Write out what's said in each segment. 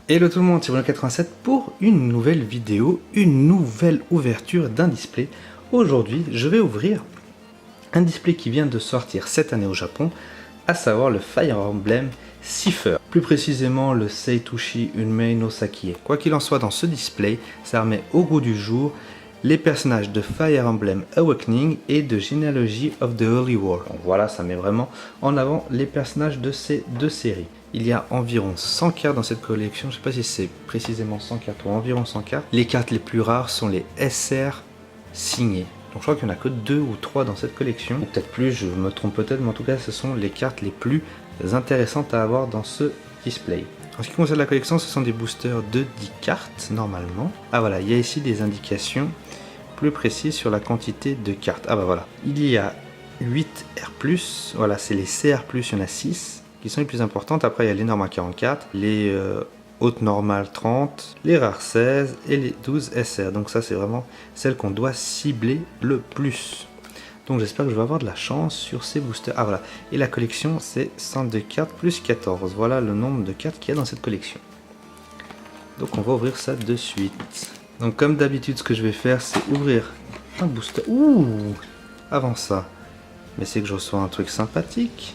Hello tout le monde, c'est Bruno87 pour une nouvelle vidéo, une nouvelle ouverture d'un display. Aujourd'hui, je vais ouvrir un display qui vient de sortir cette année au Japon, à savoir le Fire Emblem Cipher. Plus précisément le Seitushi Unmei no Sakie. Quoi qu'il en soit, dans ce display, ça remet au goût du jour les personnages de Fire Emblem Awakening et de Genealogy of the Holy War. Donc voilà, ça met vraiment en avant les personnages de ces deux séries. Il y a environ 100 cartes dans cette collection, je ne sais pas si c'est précisément 100 cartes ou environ 100 cartes. Les cartes les plus rares sont les SR signées. Donc je crois qu'il n'y en a que 2 ou 3 dans cette collection, ou peut-être plus, je me trompe peut-être, mais en tout cas ce sont les cartes les plus intéressantes à avoir dans ce display. En ce qui concerne la collection, ce sont des boosters de 10 cartes normalement. Ah voilà, il y a ici des indications plus précises sur la quantité de cartes. Ah bah voilà, il y a 8 R+, voilà c'est les CR+, il y en a 6 qui sont les plus importantes. Après il y a les normales 44, les hautes normales 30, les rares 16 et les 12 SR. Donc ça c'est vraiment celle qu'on doit cibler le plus. Donc j'espère que je vais avoir de la chance sur ces boosters. Ah voilà, et la collection c'est 102 cartes plus 14. Voilà le nombre de cartes qu'il y a dans cette collection. Donc on va ouvrir ça de suite. Donc comme d'habitude ce que je vais faire c'est ouvrir un booster. Ouh, avant ça, mais c'est que je reçois un truc sympathique.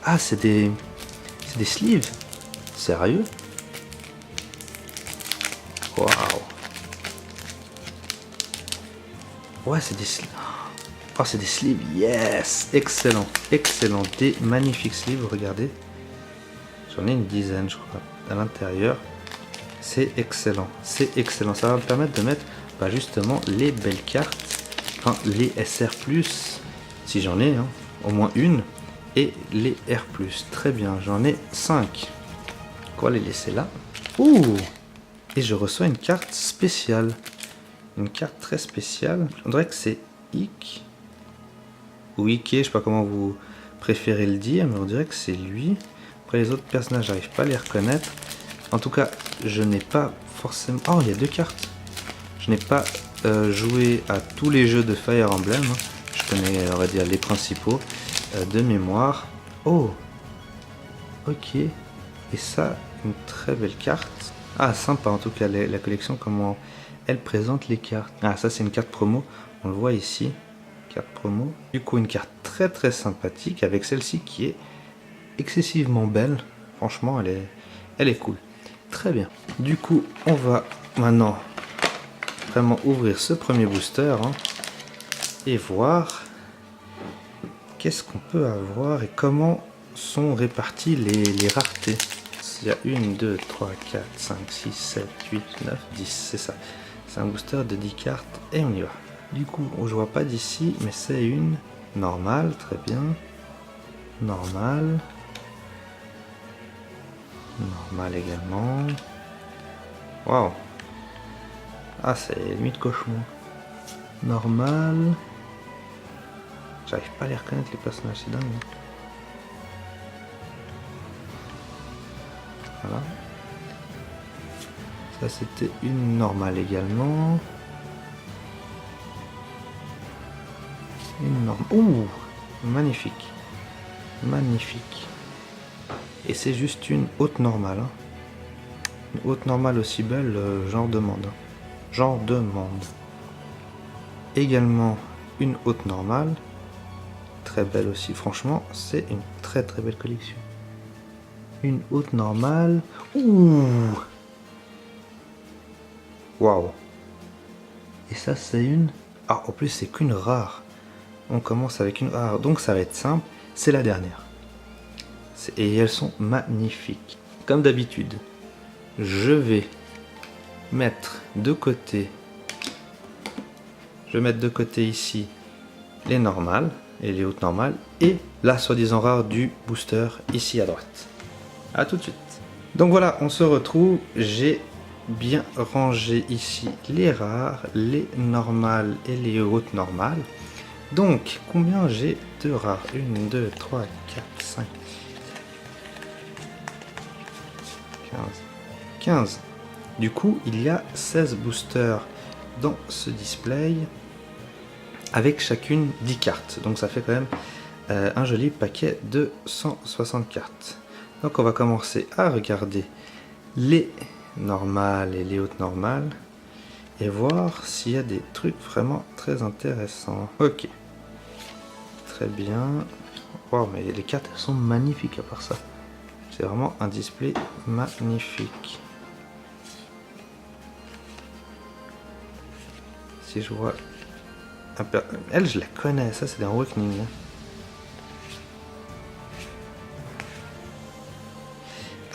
Ah c'est des sleeves. Sérieux? Waouh. Ouais c'est des sleeves. Oh, c'est des sleeves, yes! Excellent, excellent, des magnifiques sleeves, regardez. J'en ai une dizaine, je crois, à l'intérieur. C'est excellent, ça va me permettre de mettre justement les belles cartes, enfin les SR+, si j'en ai, hein, au moins une, et les R+. Très bien, j'en ai 5. On va les laisser là. Ouh! Et je reçois une carte spéciale. Une carte très spéciale. On dirait que c'est Ikki. Ou Ike, je sais pas comment vous préférez le dire, mais on dirait que c'est lui. Après les autres personnages, j'arrive pas à les reconnaître. En tout cas, je n'ai pas forcément... Oh, il y a 2 cartes. Je n'ai pas joué à tous les jeux de Fire Emblem. Je connais, on va dire, les principaux de mémoire. Oh, ok. Et ça, une très belle carte. Ah, sympa en tout cas, la collection, comment elle présente les cartes. Ah, ça c'est une carte promo, on le voit ici. Carte promo. Du coup, une carte très sympathique avec celle-ci qui est excessivement belle. Franchement, elle est cool. Très bien. Du coup, on va maintenant vraiment ouvrir ce premier booster et voir qu'est-ce qu'on peut avoir et comment sont réparties les raretés. Il y a 1, 2, 3, 4, 5, 6, 7, 8, 9, 10, c'est ça. C'est un booster de 10 cartes et on y va. Du coup, je vois pas d'ici, mais c'est une normale, très bien. Normale. Normale également. Waouh. Ah, c'est limite cauchemar. Normale. J'arrive pas à les reconnaître les personnages, c'est dingue. Voilà. Ça, c'était une normale également. Une norme. Ouh, magnifique. Magnifique. Et c'est juste une haute normale. Une haute normale aussi belle, j'en demande. J'en demande. Également une haute normale. Très belle aussi. Franchement, c'est une très belle collection. Une haute normale. Ouh. Waouh. Et ça, c'est une... Ah, en plus, c'est qu'une rare. On commence avec une rare, donc ça va être simple, c'est la dernière. Et elles sont magnifiques. Comme d'habitude, je vais mettre de côté, ici les normales et les hautes normales et la soi-disant rare du booster ici à droite. A tout de suite. Donc voilà, on se retrouve, j'ai bien rangé ici les rares, les normales et les hautes normales. Donc, combien j'ai de rares? 1, 2, 3, 4, 5, 15. Du coup, il y a 16 boosters dans ce display, avec chacune 10 cartes. Donc ça fait quand même un joli paquet de 160 cartes. Donc on va commencer à regarder les normales et les hautes normales et voir s'il y a des trucs vraiment très intéressants. Ok, très bien. Wow, mais les cartes elles sont magnifiques à part ça. C'est vraiment un display magnifique. Si je vois... Elle, je la connais, ça c'est un Awakening.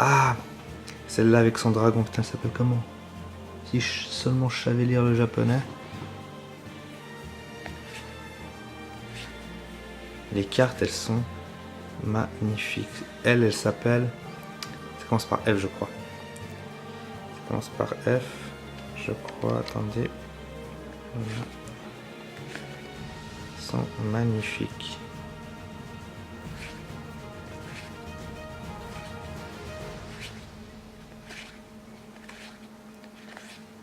Ah, celle-là avec son dragon, putain, ça s'appelle comment? Si seulement je savais lire le japonais. Les cartes, elles sont magnifiques. Elle s'appelle... Ça commence par F, je crois. Ça commence par F, je crois. Attendez. Voilà. Elles sont magnifiques.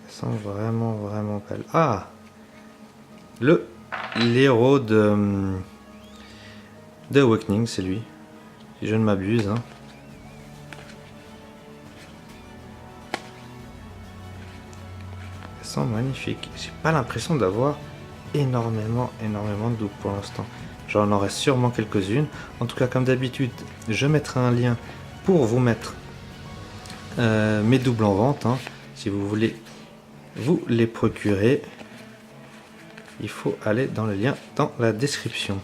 Elles sont vraiment, vraiment belles. Ah, l'héros de Awakening, c'est lui. Si je ne m'abuse. Hein. Elles sont magnifiques. J'ai pas l'impression d'avoir énormément de doubles pour l'instant. J'en aurai sûrement quelques-unes. En tout cas, comme d'habitude, je mettrai un lien pour vous mettre mes doubles en vente. Hein. Si vous voulez vous les procurer, il faut aller dans le lien dans la description.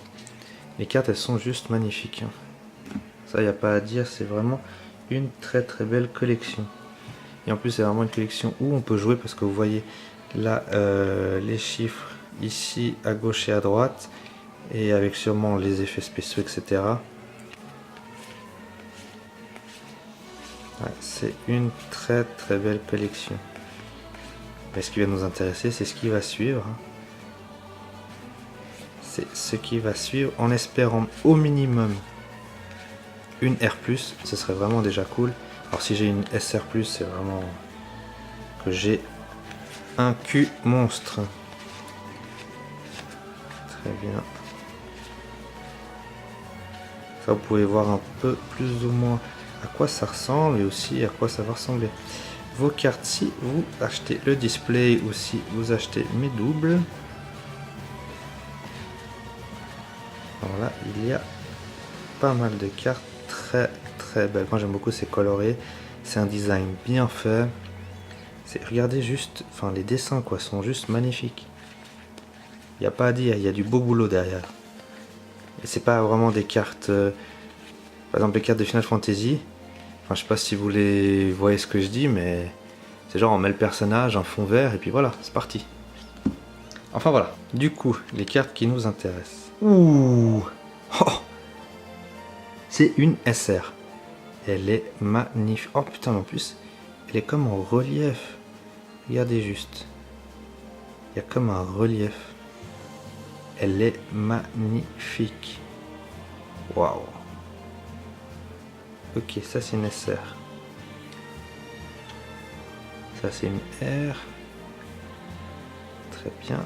Les cartes, elles sont juste magnifiques. Hein. Ça, il n'y a pas à dire, c'est vraiment une très belle collection. Et en plus, c'est vraiment une collection où on peut jouer parce que vous voyez là les chiffres ici à gauche et à droite, et avec sûrement les effets spéciaux, etc. Ouais, c'est une très belle collection. Mais ce qui va nous intéresser, c'est ce qui va suivre. C'est ce qui va suivre, en espérant au minimum une R+, ce serait vraiment déjà cool. Alors si j'ai une SR+, c'est vraiment que j'ai un cul monstre. Très bien. Ça, vous pouvez voir un peu plus ou moins à quoi ça ressemble et aussi à quoi ça va ressembler. Vos cartes, si vous achetez le display ou si vous achetez mes doubles. Voilà, il y a pas mal de cartes très belles. Moi j'aime beaucoup, c'est coloré, c'est un design bien fait. Regardez juste, enfin les dessins quoi, sont juste magnifiques. Il n'y a pas à dire, il y a du beau boulot derrière. Et c'est pas vraiment des cartes, par exemple les cartes de Final Fantasy. Enfin je sais pas si vous les voyez ce que je dis, mais c'est genre on met le personnage, un fond vert et puis voilà, c'est parti. Enfin voilà, du coup les cartes qui nous intéressent. Ouh, oh, c'est une SR. Elle est magnifique. Oh putain, mais en plus, elle est comme en relief. Regardez juste. Il y a comme un relief. Elle est magnifique. Waouh. Ok, ça c'est une SR. Ça c'est une R. Très bien.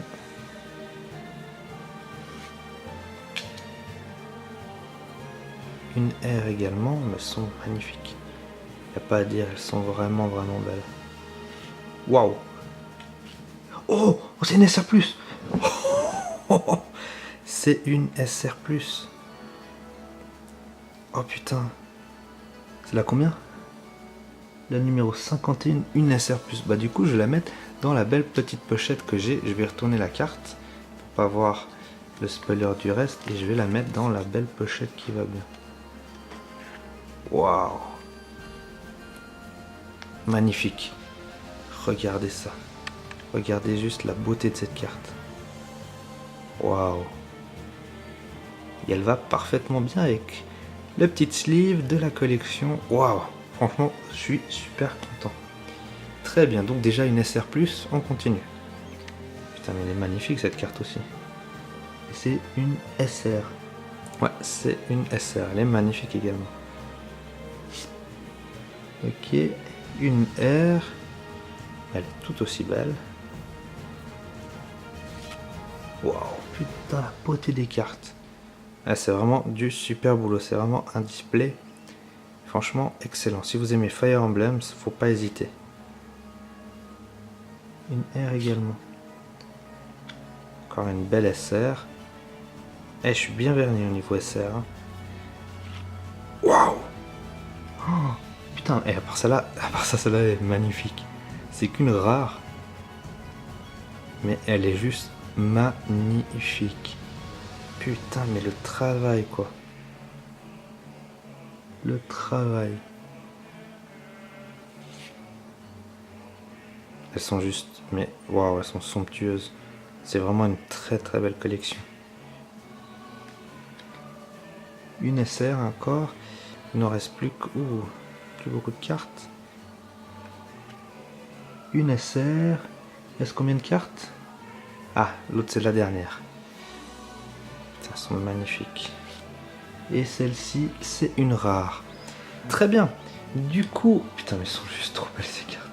Une R également, mais elles sont magnifiques. Il n'y a pas à dire, elles sont vraiment belles. Waouh. Oh, c'est une SR+. C'est une SR+. Oh putain. C'est la combien? La numéro 51, une SR+. Bah du coup, je vais la mettre dans la belle petite pochette que j'ai. Je vais retourner la carte pour pas voir le spoiler du reste et je vais la mettre dans la belle pochette qui va bien. Waouh. Magnifique. Regardez ça. Regardez juste la beauté de cette carte. Waouh. Et elle va parfaitement bien avec le petit sleeve de la collection. Waouh. Franchement, je suis super content. Très bien, donc déjà une SR+, on continue. Putain, mais elle est magnifique cette carte aussi. C'est une SR. Ouais, c'est une SR, elle est magnifique également. Ok, une R. Elle est tout aussi belle. Waouh, putain, la beauté des cartes. Ah, c'est vraiment du super boulot, c'est vraiment un display. Franchement, excellent. Si vous aimez Fire Emblem, faut pas hésiter. Une R également. Encore une belle SR. Eh, je suis bien verni au niveau SR. Hein. Waouh! Oh, putain, et à part ça, celle-là est magnifique. C'est qu'une rare. Mais elle est juste magnifique. Putain, mais le travail, quoi. Le travail. Elles sont juste, mais waouh, elles sont somptueuses. C'est vraiment une très très belle collection. Une SR encore. Il n'en reste plus que... Ouh, plus beaucoup de cartes. Une SR. Est-ce combien de cartes? Ah, l'autre c'est la dernière. Elles sont magnifiques. Et celle-ci, c'est une rare. Très bien. Du coup... Putain, mais elles sont juste trop belles ces cartes.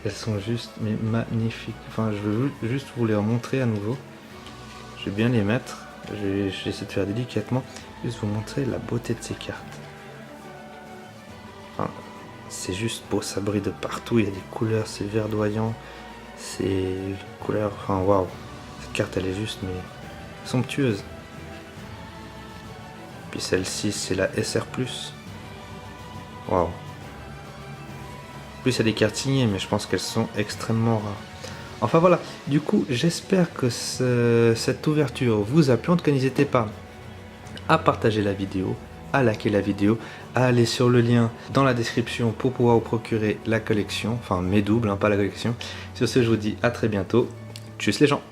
Elles sont juste mais magnifiques. Enfin, je veux juste vous les montrer à nouveau. Je vais bien les mettre. Je vais essayer de faire délicatement. Juste vous montrer la beauté de ces cartes. Enfin, c'est juste beau, ça brille de partout. Il y a des couleurs, c'est verdoyant. C'est une couleur... Enfin, waouh. Cette carte, elle est juste mais somptueuse. Puis celle-ci, c'est la SR+. Waouh. En plus, il y a des cartes signées, mais je pense qu'elles sont extrêmement rares. Enfin voilà, du coup, j'espère que cette ouverture vous a plu. En tout cas, n'hésitez pas à partager la vidéo, à liker la vidéo, à aller sur le lien dans la description pour pouvoir vous procurer la collection. Enfin, mes doubles, hein, pas la collection. Sur ce, je vous dis à très bientôt. Tchuss les gens!